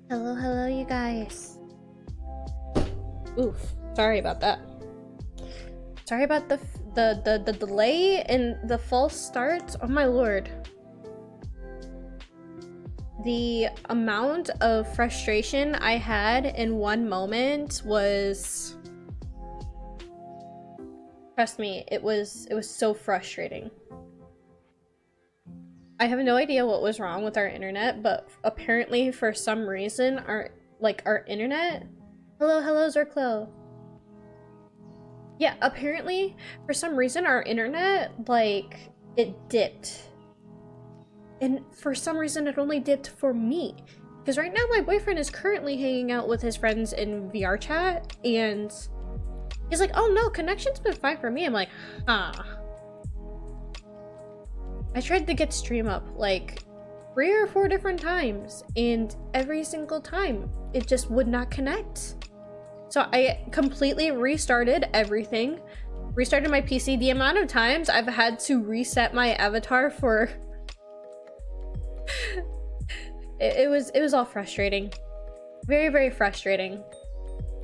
Hello, hello, you guys. Oof, sorry about that. Sorry about the delay and the false start. Oh my lord. The amount of frustration I had in one moment was, trust me, it was so frustrating. I have no idea what was wrong with our internet, but apparently for some reason our internet. Hello, Zerklo. Yeah, apparently for some reason our internet, it dipped. And for some reason it only dipped for me. Because right now my boyfriend is currently hanging out with his friends in VR chat, and he's like, oh no, connection's been fine for me. I'm like, huh. I tried to get stream up like 3 or 4 different times, and every single time it just would not connect. So I completely restarted everything, restarted my PC. The amount of times I've had to reset my avatar for it was all frustrating. Very, very frustrating.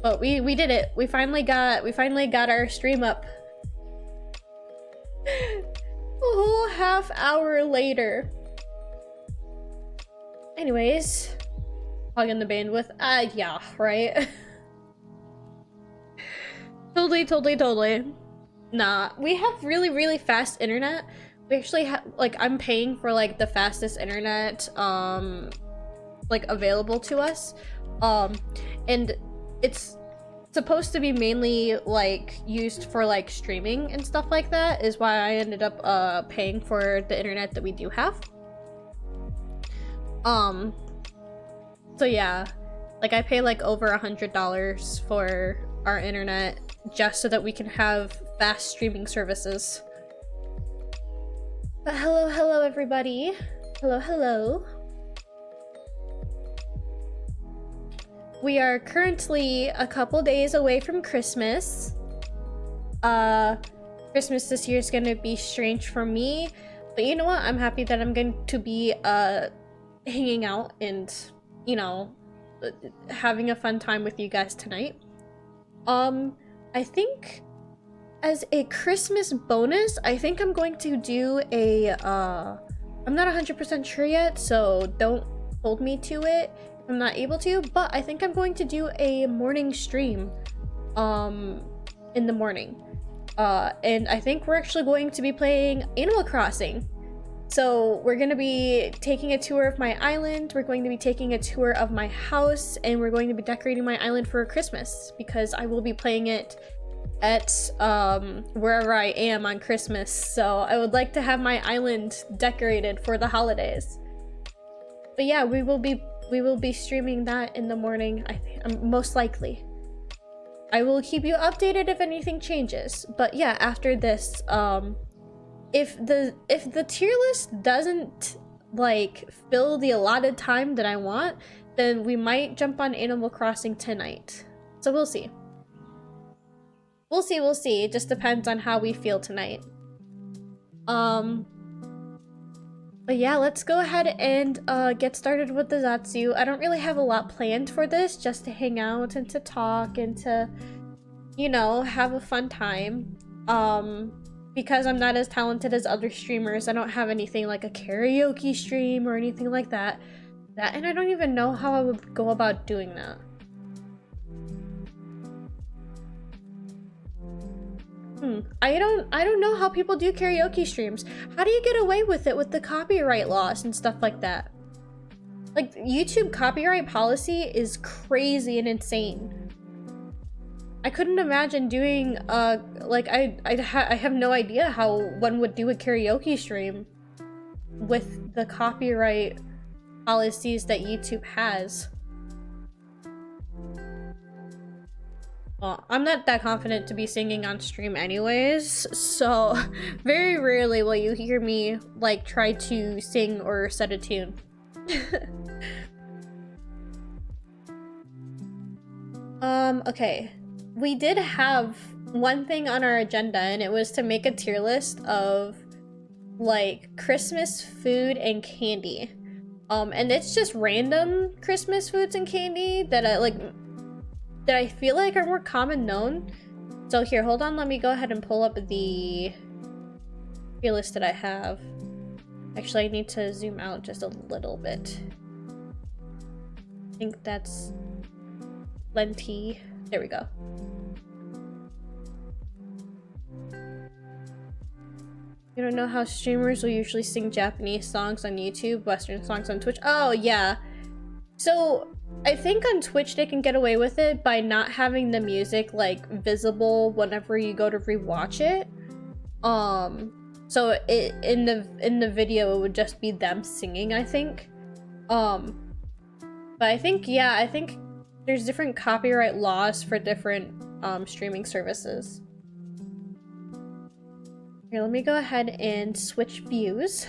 But we did it. We finally got our stream up. A whole half hour later. Anyways, plugging the bandwidth. Yeah, right. Totally. Nah, we have really, really fast internet. We actually have, like, I'm paying for like the fastest internet like available to us. And it's supposed to be mainly like used for like streaming and stuff like that, is why I ended up paying for the internet that we do have. So yeah, like I pay like over $100 for our internet just so that we can have fast streaming services. But hello everybody. Hello. We are currently a couple days away from Christmas. Christmas this year is gonna be strange for me, but you know what? I'm happy that I'm going to be hanging out and, you know, having a fun time with you guys tonight. I think as a Christmas bonus, I think I'm going to do a I'm not 100% sure yet, so don't hold me to it. I'm not able to, but I think I'm going to do a morning stream in the morning, and I think we're actually going to be playing Animal Crossing. So we're going to be taking a tour of my island, we're going to be taking a tour of my house, and we're going to be decorating my island for Christmas, because I will be playing it at wherever I am on Christmas. So I would like to have my island decorated for the holidays. But yeah, we will be streaming that in the morning, I think, most likely. I will keep you updated if anything changes. But yeah, after this, if the tier list doesn't like fill the allotted time that I want, then we might jump on Animal Crossing tonight. So we'll see. We'll see. It just depends on how we feel tonight. But yeah, let's go ahead and get started with the Zatsu. I don't really have a lot planned for this, just to hang out and to talk and to, you know, have a fun time. Because I'm not as talented as other streamers, I don't have anything like a karaoke stream or anything like that. And I don't even know how I would go about doing that. I don't know how people do karaoke streams. How do you get away with it with the copyright laws and stuff like that? Like, YouTube copyright policy is crazy and insane. I couldn't imagine doing like I have no idea how one would do a karaoke stream with the copyright policies that YouTube has. Well, I'm not that confident to be singing on stream anyways, so very rarely will you hear me like try to sing or set a tune. Okay. We did have one thing on our agenda, and it was to make a tier list of like Christmas food and candy. And it's just random Christmas foods and candy that I feel like are more common known. So here, hold on, let me go ahead and pull up the tier list that I have. Actually, I need to zoom out just a little bit. I think that's plenty. There we go. You don't know how streamers will usually sing Japanese songs on YouTube, Western songs on Twitch? Oh, yeah. So, I think on Twitch they can get away with it by not having the music, like, visible whenever you go to rewatch it. So in the video it would just be them singing, I think. But I think, yeah, I think there's different copyright laws for different streaming services. Here, let me go ahead and switch views.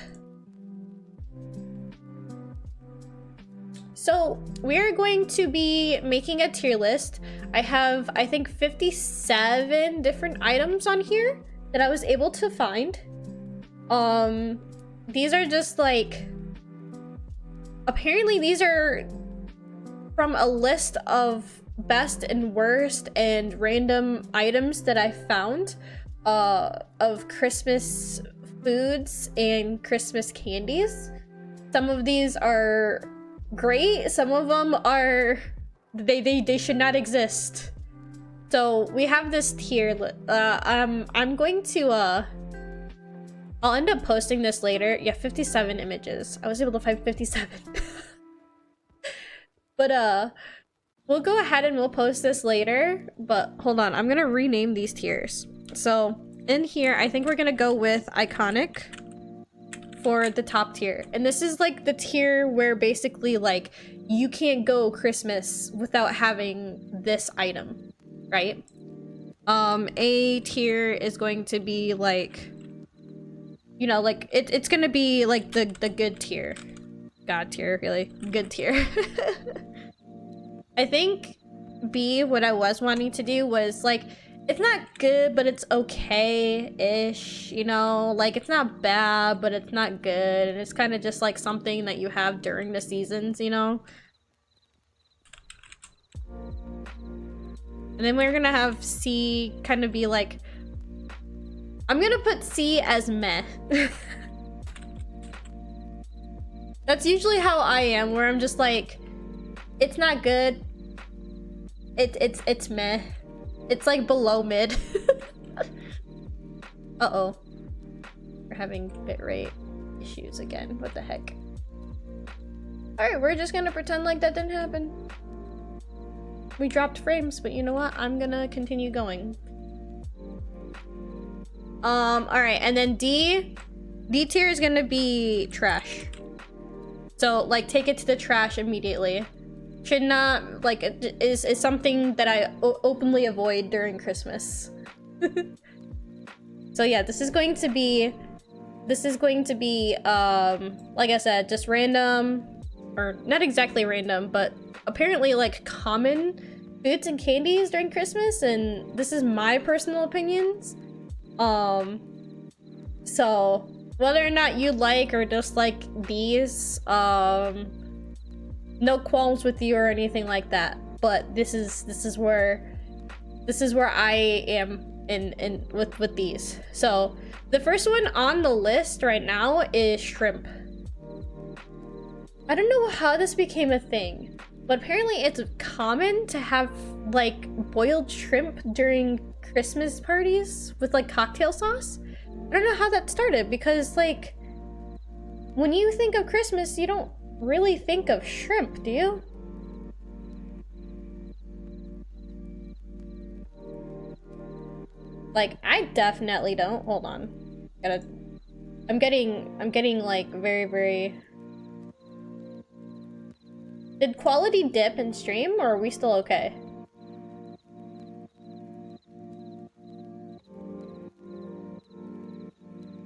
So we're going to be making a tier list. I have, I think, 57 different items on here that I was able to find. These are just like, apparently these are from a list of best and worst and random items that I found of Christmas foods and Christmas candies. Some of these are great, some of them are they should not exist. So we have this tier. I'm going to I'll end up posting this later. Yeah, 57 images. I was able to find 57. But we'll go ahead and we'll post this later. But hold on, I'm gonna rename these tiers. So in here, I think we're gonna go with iconic for the top tier. And this is like the tier where basically like you can't go Christmas without having this item, right? A tier is going to be like, you know, like it's gonna be like the good tier. God tier, really. Good tier. I think B, what I was wanting to do was like, it's not good, but it's okay-ish, you know? Like, it's not bad, but it's not good. And it's kind of just like something that you have during the seasons, you know? And then we're gonna have C kind of be like, I'm gonna put C as meh. That's usually how I am, where I'm just like, it's not good. It's meh. It's like below mid. Uh-oh. We're having bitrate issues again. What the heck? Alright, we're just gonna pretend like that didn't happen. We dropped frames, but you know what? I'm gonna continue going. Alright, and then D tier is gonna be trash. So, like, take it to the trash immediately. Should not, like, is something that I openly avoid during Christmas. So yeah, this is going to be, like I said, just random, or not exactly random, but apparently like common foods and candies during Christmas, and this is my personal opinions. So whether or not you like or dislike these, no qualms with you or anything like that, but this is where I am in with these. So the first one on the list right now is shrimp. I don't know how this became a thing, but apparently it's common to have like boiled shrimp during Christmas parties with like cocktail sauce. I don't know how that started, because like when you think of Christmas, you don't really think of shrimp, do you? Like, I definitely don't. Hold on. I'm getting like very... Did quality dip in stream, or are we still okay?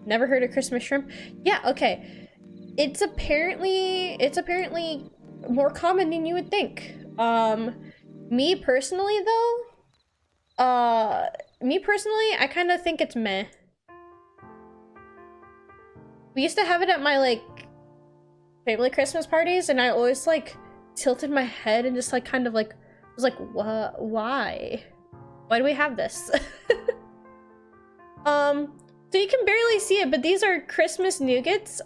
Never heard of Christmas shrimp? Yeah, okay. It's apparently more common than you would think. Me personally though, I kind of think it's meh. We used to have it at my like family Christmas parties, and I always like tilted my head and just like kind of like was like, what? Why do we have this? So you can barely see it, but these are Christmas nougats.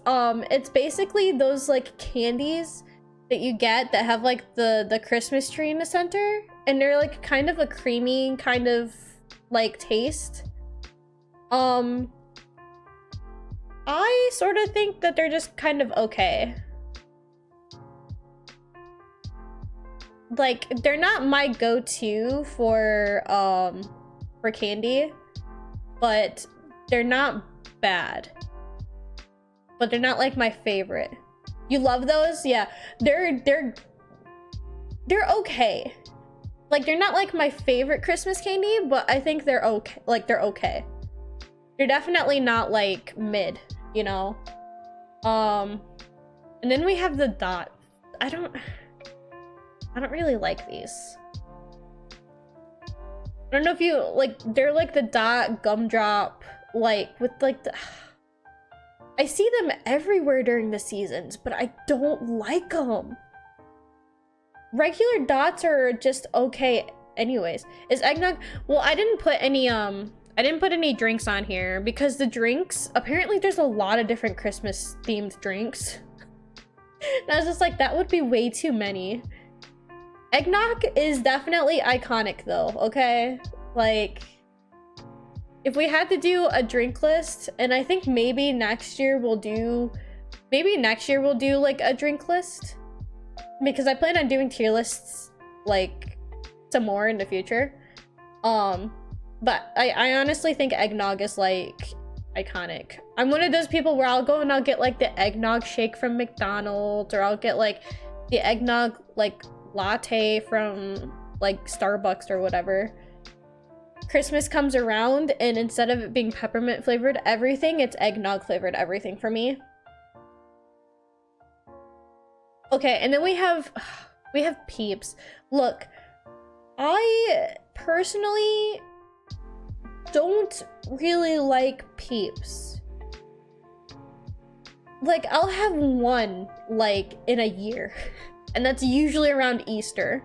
It's basically those like candies that you get that have like the Christmas tree in the center, and they're like kind of a creamy kind of like taste. I sort of think that they're just kind of okay. Like, they're not my go-to for candy, but they're not bad. But they're not like my favorite. You love those? Yeah. They're okay. Like, they're not like my favorite Christmas candy, but I think they're okay. Like, they're okay. They're definitely not like mid, you know? And then we have the dot. I don't really like these. I don't know if you like, they're like the dot gumdrop, like with like the, I see them everywhere during the seasons, but I don't like them. Regular dots are just okay anyways. Is eggnog? Well, I didn't put any drinks on here because the drinks, apparently there's a lot of different Christmas themed drinks. And I was just like, that would be way too many. Eggnog is definitely iconic though, okay? Like, if we had to do a drink list, and I think maybe next year we'll do like a drink list, because I plan on doing tier lists like some more in the future. But I honestly think eggnog is like iconic. I'm one of those people where I'll go and I'll get like the eggnog shake from McDonald's, or I'll get like the eggnog like latte from like Starbucks or whatever. Christmas comes around, and instead of it being peppermint flavored everything, it's eggnog flavored everything for me. Okay, and then we have Peeps. Look, I personally don't really like Peeps. Like, I'll have one like in a year, and that's usually around Easter.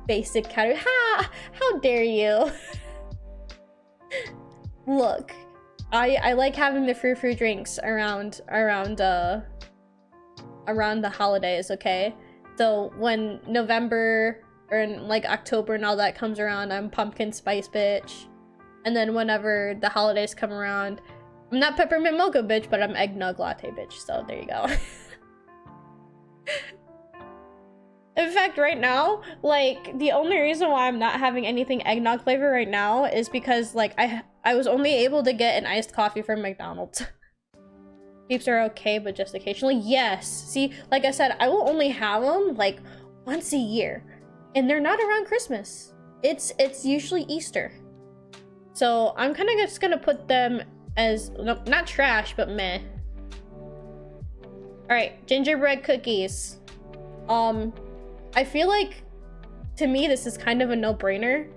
Basic category. Ha! How dare you? Look, I like having the frou-frou drinks around the holidays, okay? So when November or in like October and all that comes around, I'm pumpkin spice bitch. And then whenever the holidays come around, I'm not peppermint mocha bitch, but I'm eggnog latte bitch. So there you go. In fact, right now, like, the only reason why I'm not having anything eggnog flavor right now is because, like, I was only able to get an iced coffee from McDonald's. Peeps are okay, but just occasionally. Yes. See, like I said, I will only have them, like, once a year. And they're not around Christmas. It's usually Easter. So I'm kind of just gonna put them as, no, not trash, but meh. Alright, gingerbread cookies. I feel like, to me, this is kind of a no-brainer.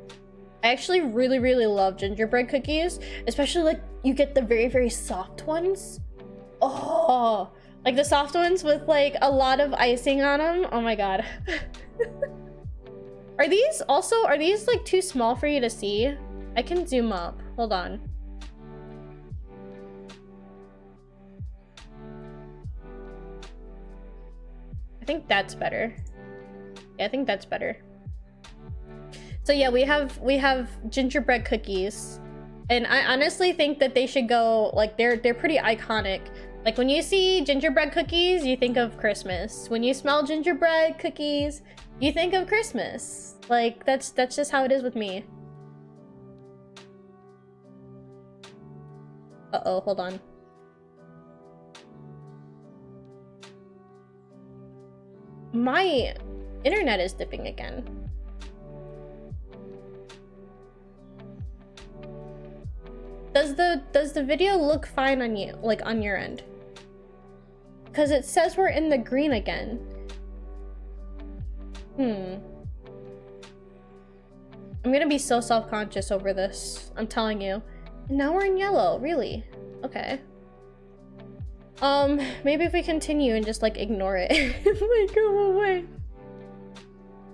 I actually really, really love gingerbread cookies, especially like you get the very, very soft ones. Oh, like the soft ones with like a lot of icing on them. Oh my god. Are these like too small for you to see? I can zoom up. Hold on. I think that's better. Yeah, I think that's better. So yeah, we have gingerbread cookies, and I honestly think that they should go, like, they're pretty iconic. Like, when you see gingerbread cookies, you think of Christmas. When you smell gingerbread cookies, you think of Christmas. Like, that's just how it is with me. Uh-oh, hold on. My internet is dipping again. Does the video look fine on you, like on your end? Because it says we're in the green again. I'm gonna be so self-conscious over this. I'm telling you. And now we're in yellow, really? Okay. Maybe if we continue and just like ignore it, it might go away.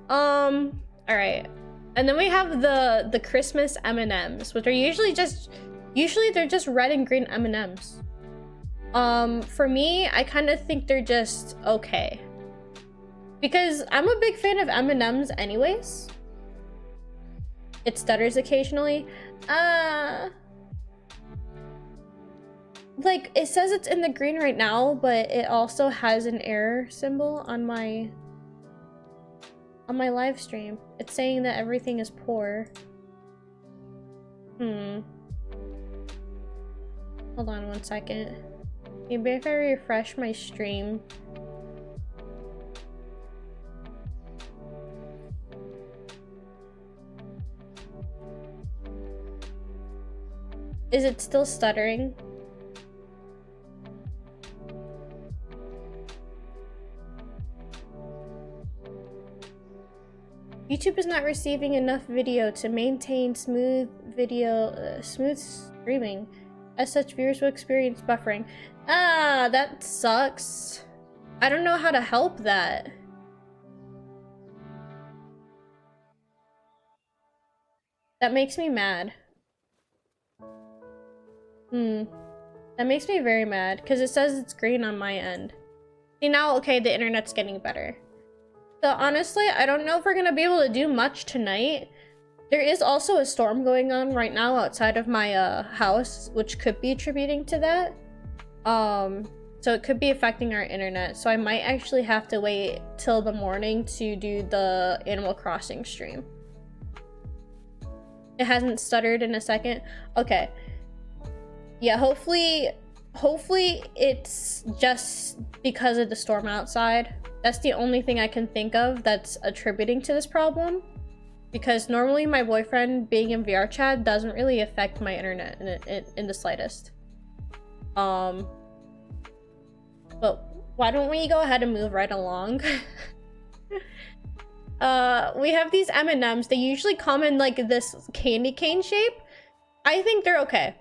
All right, and then we have the Christmas M&Ms, which are usually they're just red and green M&Ms. For me, I kind of think they're just okay, because I'm a big fan of M&Ms anyways. It stutters occasionally. Like, it says it's in the green right now, but it also has an error symbol on my live stream. It's saying that everything is poor. Hold on one second. Maybe if I refresh my stream. Is it still stuttering? YouTube is not receiving enough video to maintain smooth streaming. As such, viewers will experience buffering. Ah, that sucks. I don't know how to help that. That makes me mad. That makes me very mad, because it says it's green on my end. See, now, okay, the internet's getting better. So honestly, I don't know if we're gonna be able to do much tonight. There is also a storm going on right now outside of my house, which could be attributing to that. So it could be affecting our internet. So I might actually have to wait till the morning to do the Animal Crossing stream. It hasn't stuttered in a second. Okay. Yeah, hopefully it's just because of the storm outside. That's the only thing I can think of that's attributing to this problem. Because normally my boyfriend being in VR chat doesn't really affect my internet in the slightest. But why don't we go ahead and move right along? We have these M&Ms. They usually come in like this candy cane shape. I think they're okay.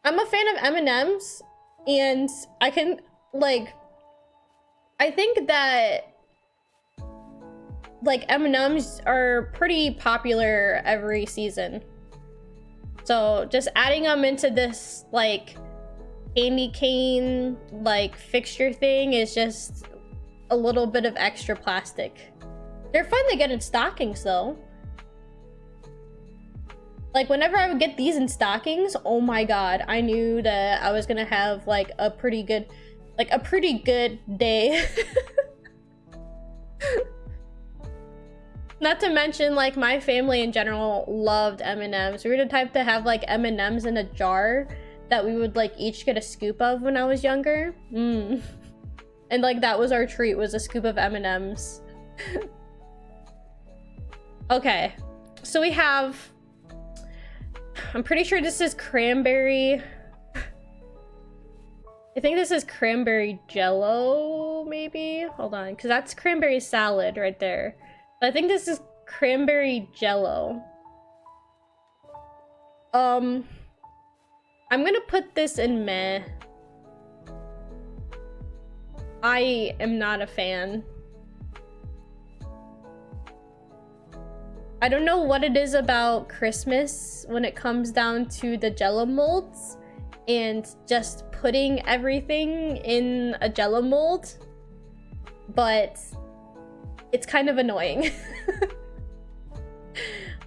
I'm a fan of M&Ms, and I can, like, I think that, like, M&Ms are pretty popular every season. So just adding them into this, like, candy cane, like, fixture thing is just a little bit of extra plastic. They're fun to get in stockings, though. Like, whenever I would get these in stockings, oh my god, I knew that I was gonna have, like, a pretty good day. Not to mention, like, my family in general loved M&Ms. We were the type to have, like, M&Ms in a jar that we would, like, each get a scoop of when I was younger. And, like, that was our treat, was a scoop of M&Ms. Okay, so we have... I'm pretty sure this is cranberry. I think this is cranberry jello, maybe? Hold on, because that's cranberry salad right there. I think this is cranberry jello. I'm gonna put this in meh. I am not a fan. I don't know what it is about Christmas when it comes down to the jello molds and just putting everything in a jello mold, but it's kind of annoying.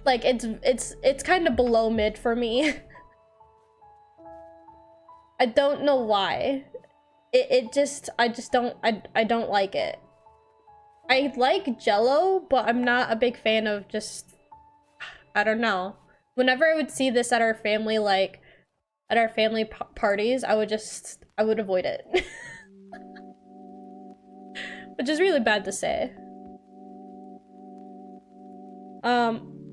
Like, it's kind of below mid for me. I don't know why. I don't like it. I like jello, but I'm not a big fan of just, I don't know. Whenever I would see this at our family, like, at our family parties, I would avoid it. Which is really bad to say.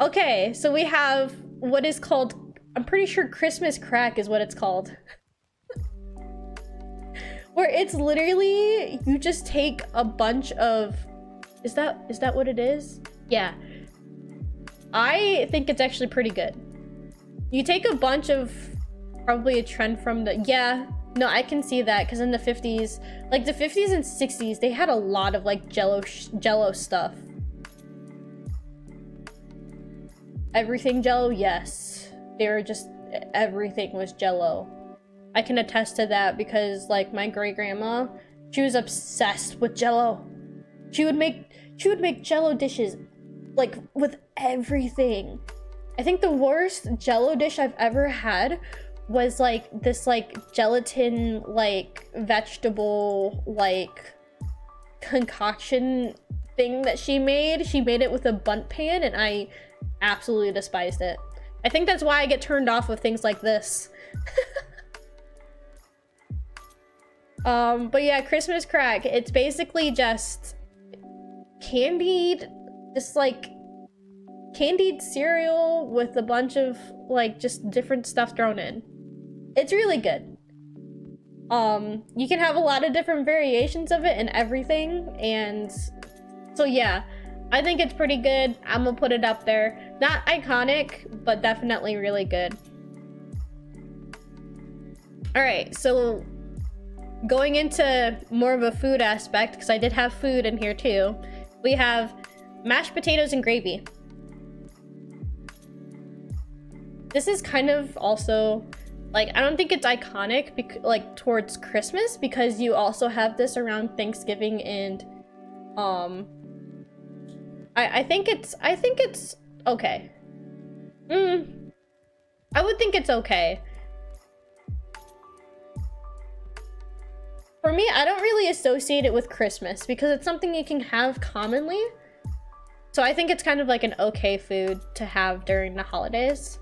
Okay, so we have what is called, I'm pretty sure Christmas crack is what it's called. Where it's literally, you just take a bunch of, is that what it is? Yeah. I think it's actually pretty good. You take a bunch of, probably a trend from the, yeah, No, I can see that because in the 50s, like the 50s and 60s, they had a lot of like jello stuff. Everything jello, yes. They were just, everything was jello. I can attest to that because like my great grandma, she was obsessed with jello. She would make jello dishes like with everything. I think the worst jello dish I've ever had was like this like gelatin like vegetable like concoction thing that she made. She made it with a bundt pan and I absolutely despised it. I think that's why I get turned off with things like this. But yeah, Christmas crack, it's basically just candied, just like candied cereal with a bunch of like just different stuff thrown in. It's really good. You can have a lot of different variations of it and everything, and so yeah, I think it's pretty good. I'm gonna put it up there. Not iconic, but definitely really good. All right, so going into more of a food aspect, because I did have food in here too, we have mashed potatoes and gravy. This is kind of also, like, I don't think it's iconic like towards Christmas, because you also have this around Thanksgiving and I think it's okay. I would think it's okay. For me, I don't really associate it with Christmas because it's something you can have commonly. So I think it's kind of like an okay food to have during the holidays.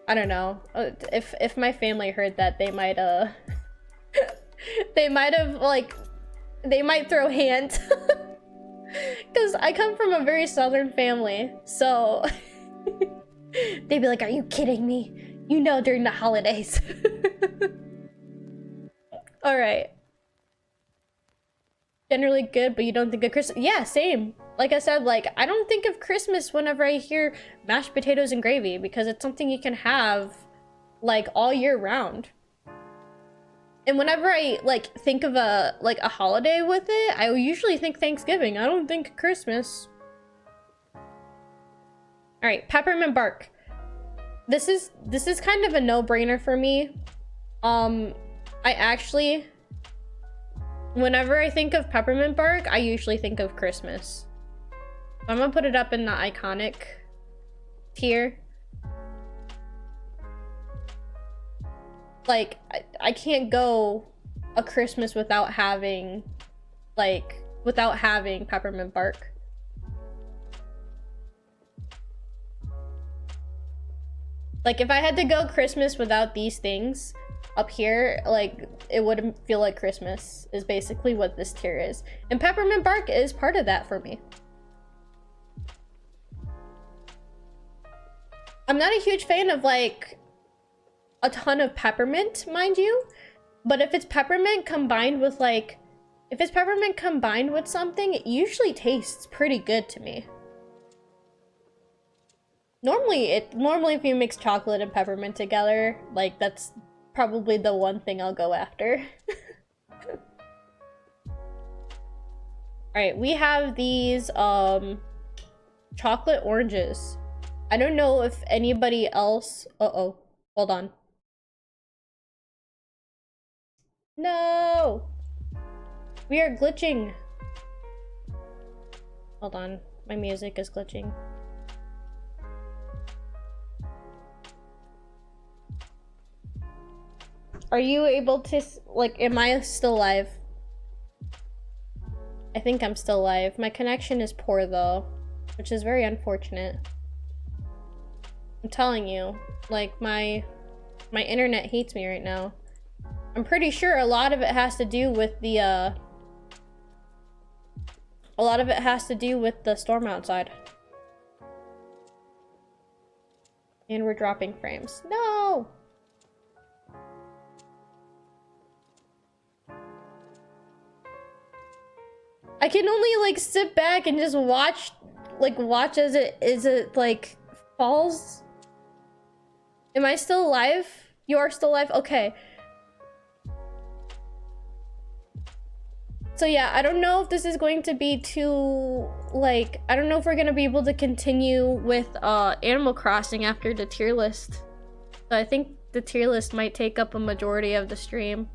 I don't know. If my family heard that, they might they might have like, they might throw hands. Because I come from a very southern family, so they'd be like, are you kidding me? You know, during the holidays. All right. Generally good, but you don't think of Christmas? Yeah, same. Like I said, like, I don't think of Christmas whenever I hear mashed potatoes and gravy, because it's something you can have like all year round. And whenever I like think of a holiday with it, I usually think Thanksgiving. I don't think Christmas. All right, peppermint bark. This is kind of a no-brainer for me. I actually, whenever I think of peppermint bark, I usually think of Christmas. I'm gonna put it up in the iconic tier. Like, I can't go a Christmas without having peppermint bark. Like, if I had to go Christmas without these things up here, like, it wouldn't feel like Christmas, is basically what this tier is. And peppermint bark is part of that for me. I'm not a huge fan of, like, a ton of peppermint, mind you. But if it's peppermint combined with, like, if it's peppermint combined with something, it usually tastes pretty good to me. Normally if you mix chocolate and peppermint together, like, that's probably the one thing I'll go after. Alright, we have these chocolate oranges. I don't know if anybody else... Uh-oh. Hold on. No! We are glitching. Hold on. My music is glitching. Are you able to, like, am I still live? I think I'm still live. My connection is poor though, which is very unfortunate. I'm telling you, like, my internet hates me right now. I'm pretty sure a lot of it has to do with the storm outside. And we're dropping frames. No! I can only, like, sit back and just watch as it like falls. Am I still alive? You are still alive? Okay. So yeah, I don't know if this is going to be too, like, I don't know if we're gonna be able to continue with Animal Crossing after the tier list. So I think the tier list might take up a majority of the stream.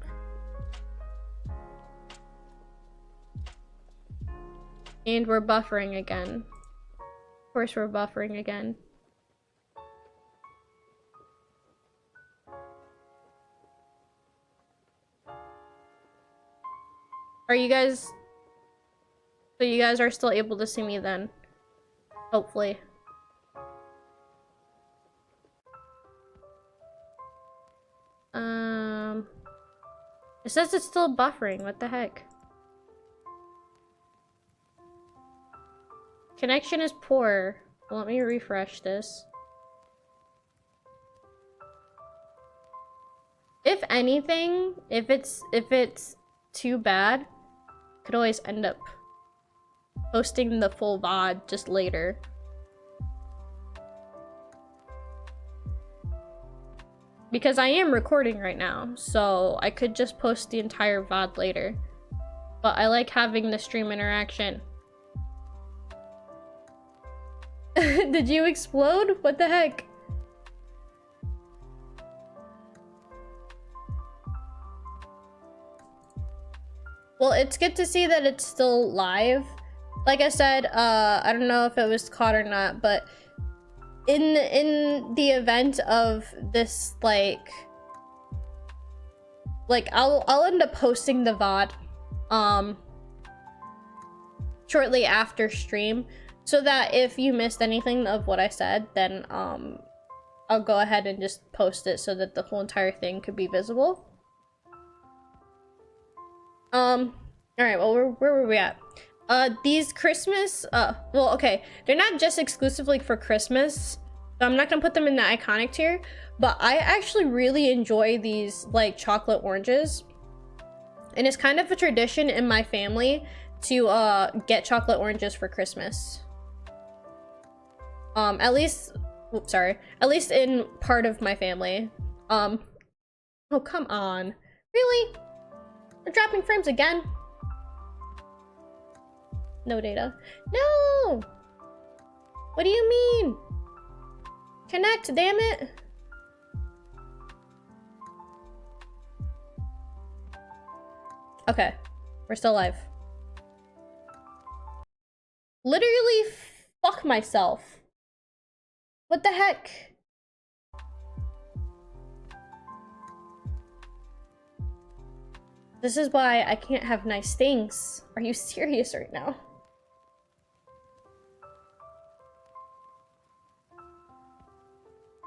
And we're buffering again. Of course we're buffering again. Are you guys... So you guys are still able to see me then? Hopefully. It says it's still buffering. What the heck? Connection is poor. Let me refresh this. If anything, if it's too bad, could always end up posting the full VOD just later. Because I am recording right now, so I could just post the entire VOD later. But I like having the stream interaction. Did you explode? What the heck? Well, it's good to see that it's still live. Like I said, I don't know if it was caught or not, but in the event of this, like I'll end up posting the VOD shortly after stream, so that if you missed anything of what I said, then I'll go ahead and just post it so that the whole entire thing could be visible. All right, well, where were we at? These Christmas, well, okay, they're not just exclusively for Christmas, so I'm not gonna put them in the iconic tier, but I actually really enjoy these, like, chocolate oranges. And it's kind of a tradition in my family to, get chocolate oranges for Christmas. At least, oops, sorry, at least in part of my family. Oh, come on. Really? We're dropping frames again? No data. No! What do you mean? Connect, damn it. Okay, we're still live. Literally fuck myself. What the heck? This is why I can't have nice things. Are you serious right now?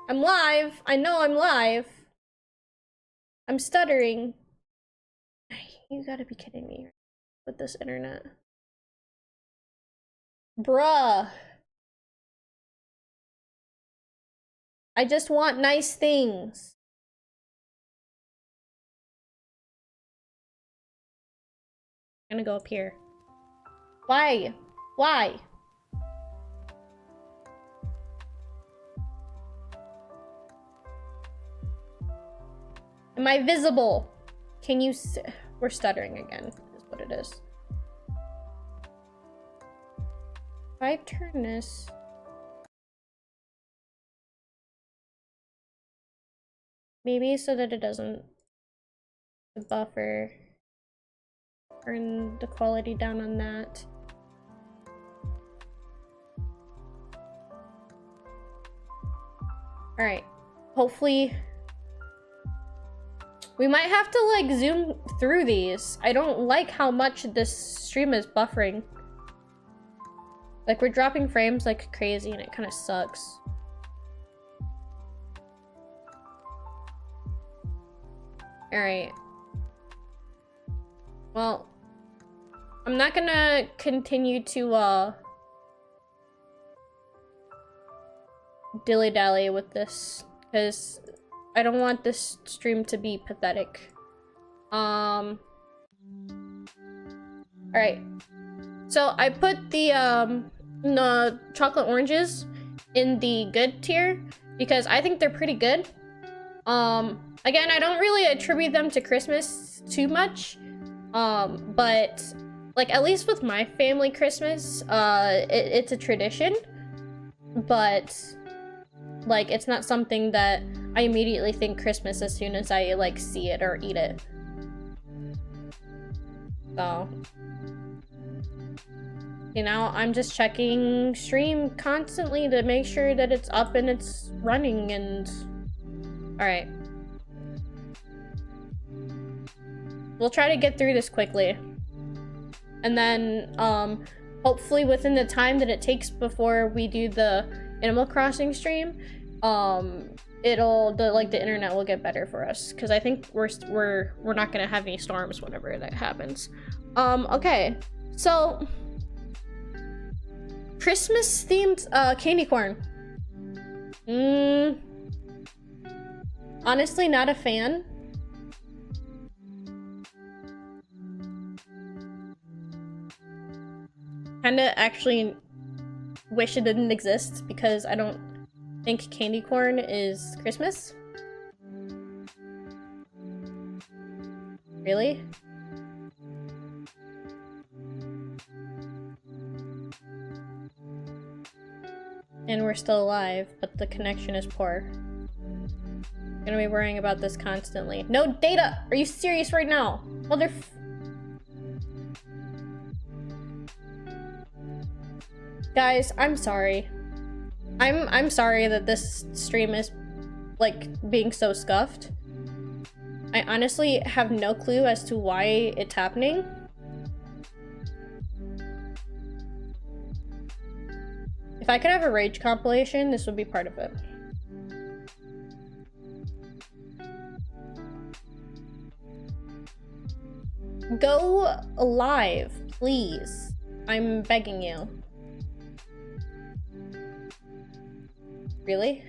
I'm live. I know I'm live. I'm stuttering. You gotta be kidding me with this internet. Bruh. I just want nice things. I'm gonna go up here. Why? Why? Am I visible? Can you we're stuttering again, is what it is. If I turn this... Maybe so that it doesn't buffer. Turn the quality down on that. Alright. Hopefully... We might have to, like, zoom through these. I don't like how much this stream is buffering. Like, we're dropping frames like crazy and it kind of sucks. Alright. Well, I'm not gonna continue to, dilly-dally with this, because I don't want this stream to be pathetic. Alright. So I put the chocolate oranges in the good tier because I think they're pretty good. Again, I don't really attribute them to Christmas too much, but like at least with my family Christmas, it's a tradition, but like it's not something that I immediately think Christmas as soon as I like see it or eat it. So, you know, I'm just checking stream constantly to make sure that it's up and it's running and... Alright. We'll try to get through this quickly. And then, hopefully within the time that it takes before we do the Animal Crossing stream, the internet will get better for us. Because I think we're not gonna have any storms whenever that happens. Okay. So... Christmas themed candy corn. Honestly, not a fan. Kinda actually wish it didn't exist because I don't think candy corn is Christmas. Really? And we're still alive, but the connection is poor. I'm gonna be worrying about this constantly. No data! Are you serious right now? Guys, I'm sorry. I'm sorry that this stream is, like, being so scuffed. I honestly have no clue as to why it's happening. If I could have a rage compilation, this would be part of it. Go live, please. I'm begging you. Really?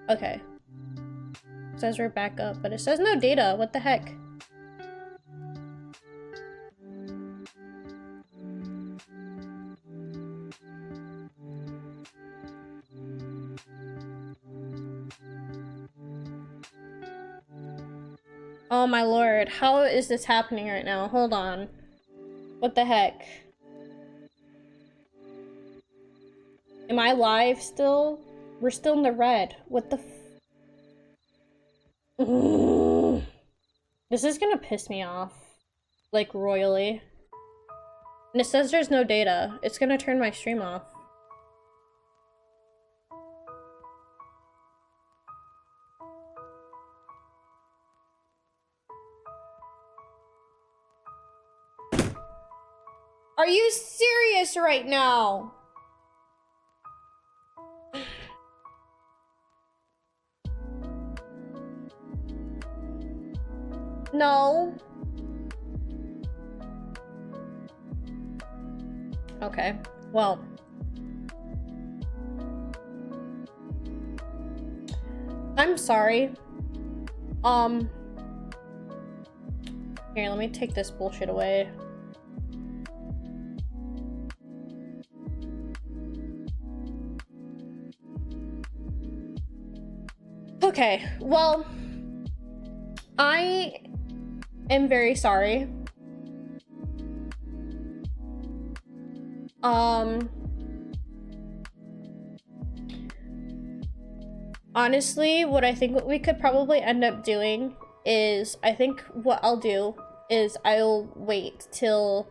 Okay. It says we're back up, but it says no data. What the heck? Oh my lord, how is this happening right now? Hold on. What the heck? Am I live still? We're still in the red. What the f- This is gonna piss me off. Like, royally. And it says there's no data. It's gonna turn my stream off. Are you serious right now? No. Okay, well. I'm sorry. Here, let me take this bullshit away. Okay, well, I am very sorry. Honestly, what I think what we could probably end up doing is, I think what I'll do is I'll wait till...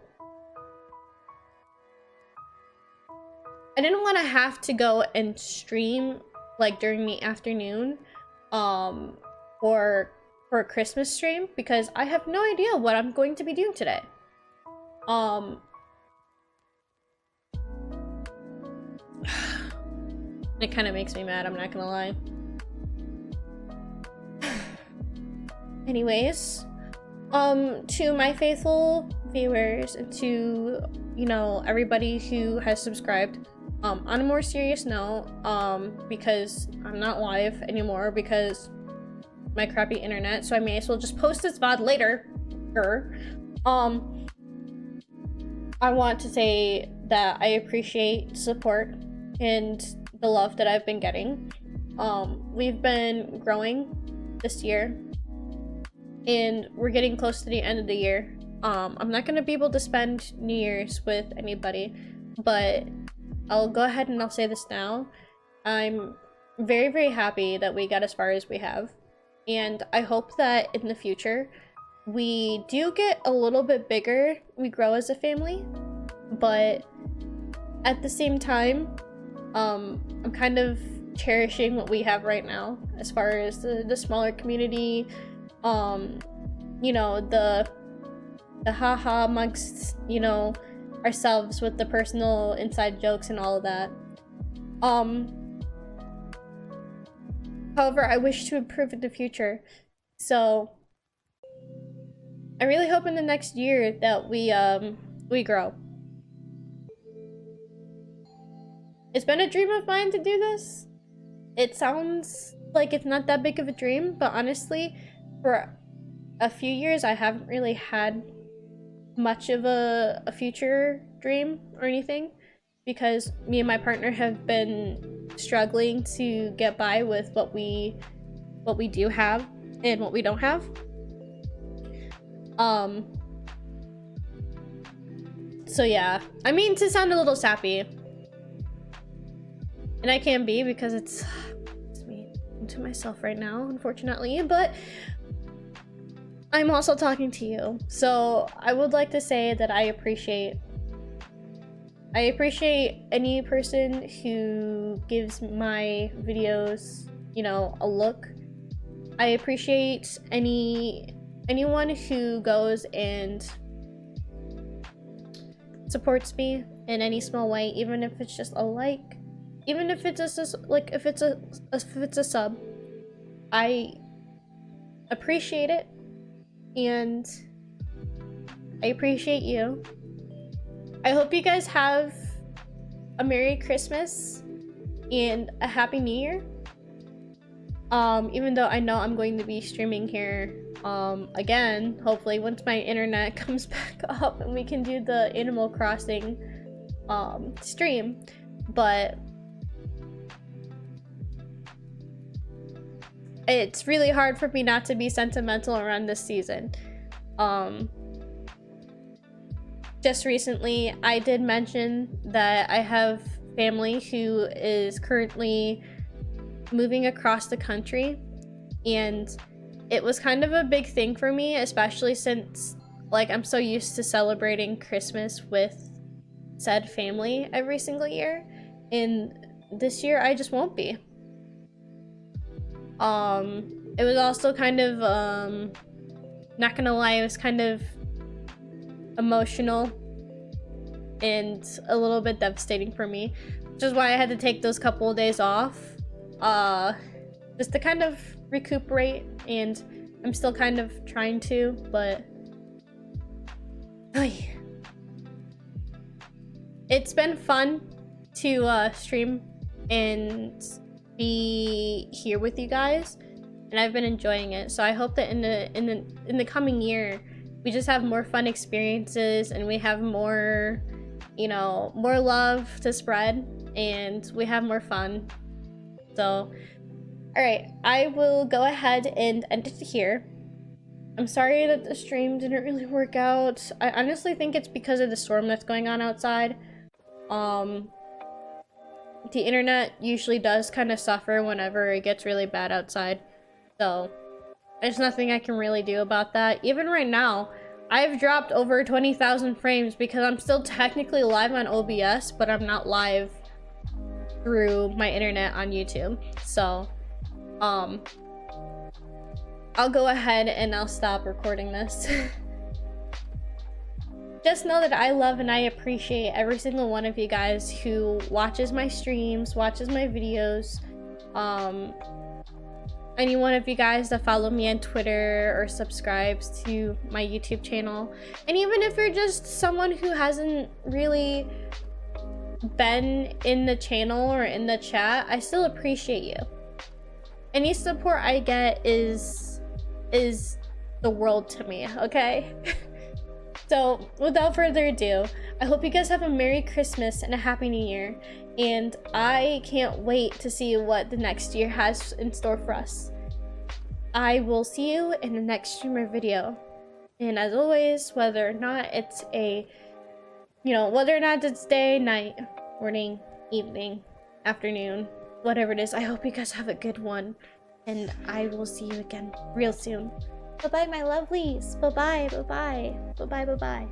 I didn't want to have to go and stream, like, during the afternoon, for a Christmas stream, because I have no idea what I'm going to be doing today. It kind of makes me mad, I'm not gonna lie. Anyways, to my faithful viewers and to, you know, everybody who has subscribed, on a more serious note, because I'm not live anymore because my crappy internet, so I may as well just post this VOD later. I want to say that I appreciate support and the love that I've been getting. We've been growing this year, and we're getting close to the end of the year. I'm not gonna be able to spend New Year's with anybody, but I'll go ahead and I'll say this now. I'm very, very happy that we got as far as we have, and I hope that in the future we do get a little bit bigger, we grow as a family, but at the same time, I'm kind of cherishing what we have right now as far as the smaller community, you know, the haha amongst, you know, ourselves with the personal inside jokes and all of that. However, I wish to improve in the future, so I really hope in the next year that we grow. It's been a dream of mine to do this. It sounds like it's not that big of a dream, but honestly, for a few years I haven't really had much of a future dream or anything, because me and my partner have been struggling to get by with what we do have and what we don't have. So yeah, I mean, to sound a little sappy, and I can be because it's me to myself right now, unfortunately, but I'm also talking to you. So I would like to say that I appreciate any person who gives my videos, you know, a look. I appreciate anyone who goes and supports me in any small way, even if it's just a like, even if it's just like if it's a sub. I appreciate it, and I appreciate you. I hope you guys have a Merry Christmas and a Happy New Year. Even though I know I'm going to be streaming here again, hopefully once my internet comes back up and we can do the Animal Crossing stream, but it's really hard for me not to be sentimental around this season. Just recently I did mention that I have family who is currently moving across the country, and it was kind of a big thing for me, especially since like I'm so used to celebrating Christmas with said family every single year, and this year I just won't be. It was also kind of not gonna lie, it was kind of emotional and a little bit devastating for me, which is why I had to take those couple of days off just to kind of recuperate, and I'm still kind of trying to, but it's been fun to stream and be here with you guys, and I've been enjoying it. So I hope that in the coming year we just have more fun experiences, and we have more, you know, more love to spread, and we have more fun. So all right, I will go ahead and end it here. I'm sorry that the stream didn't really work out. I honestly think it's because of the storm that's going on outside. The internet usually does kind of suffer whenever it gets really bad outside, so there's nothing I can really do about that. Even right now, I've dropped over 20,000 frames because I'm still technically live on OBS, but I'm not live through my internet on YouTube. So I'll go ahead and I'll stop recording this. Just know that I love and I appreciate every single one of you guys who watches my streams, watches my videos. Any one of you guys that follow me on Twitter or subscribes to my YouTube channel. And even if you're just someone who hasn't really been in the channel or in the chat, I still appreciate you. Any support I get is the world to me, okay? So without further ado, I hope you guys have a Merry Christmas and a Happy New Year, and I can't wait to see what the next year has in store for us. I will see you in the next streamer video, and as always, whether or not it's day, night, morning, evening, afternoon, whatever it is, I hope you guys have a good one, and I will see you again real soon. Bye bye, my lovelies. Bye bye, bye bye, bye bye, bye bye.